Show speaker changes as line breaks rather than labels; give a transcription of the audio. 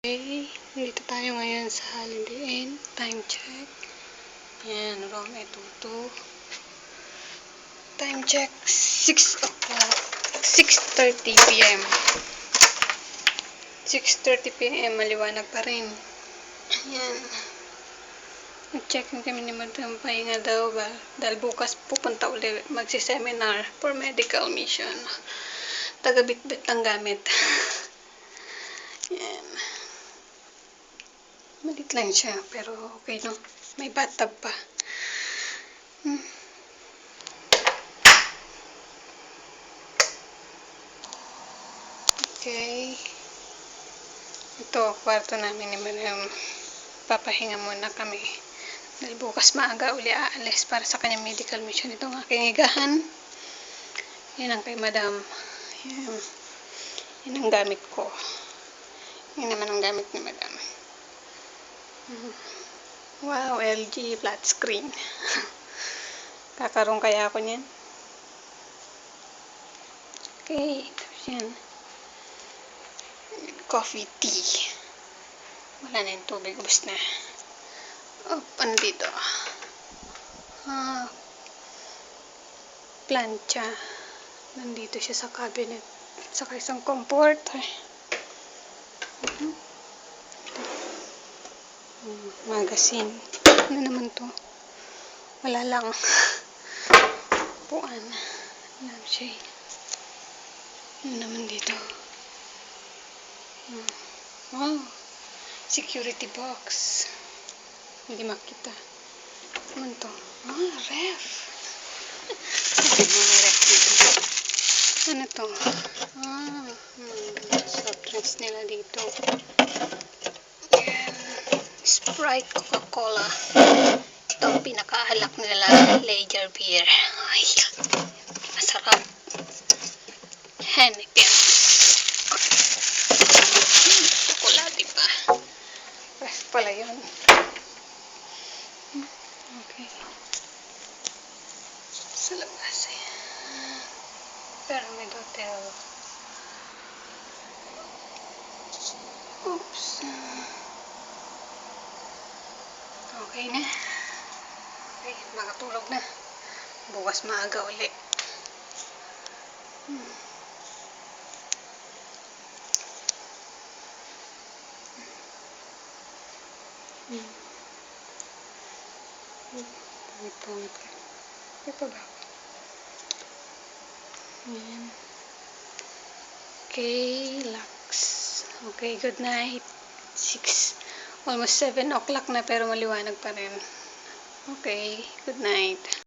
Okay, dito tayo ngayon sa Holiday Inn. Time check. Yan, room E22. Time check, 6 o'clock. 6:30 p.m. 6:30 p.m. Maliwanag pa rin. Yan. Nag-check kami ni Madam. Pahinga daw ba? Dahil bukas pupunta ulit magsi-seminar for medical mission. Taga-bitbit ang gamit. Yan. Malit lang siya, pero okay no. May bathtub pa. Okay. Ito, kwarto namin ni Madam. Papahinga muna kami. Dahil bukas maaga uli aalis para sa kanyang medical mission. Ito ang aking higahan. Yan ang kay Madam. Yan ang gamit ko. Yan naman ang gamit ni Madam. Wow, LG flat screen. Kakaroon kaya ako niyan. Okay, tapos yan. Coffee, tea. Wala na yung tubig, ubos na. Ano dito? Plancha. Nandito siya sa cabinet. Saka isang comforter. Magazine. Ano naman to? Wala lang. Puan. Lampshade. Ano naman dito? Wow. Security box. Hindi makita. Ano to? Ref. May ref dito. Ano to? Soft drinks nila dito. Yan. Sprite, Coca-Cola. Ito ang pinakaalak nila. Lager beer. Ay, masarap. Henneken. Chocolate pa. Ref pala yun. Okay. Sa labas eh. Pyramid Hotel. Oops. Okay na. Okay, makatulog na. Bukas maaga uli. Pangit ka. May pa ba ako? Ayan. Okay, relax. Okay, good night. 6, almost 7 o'clock na pero maliwanag pa rin. Okay, good night.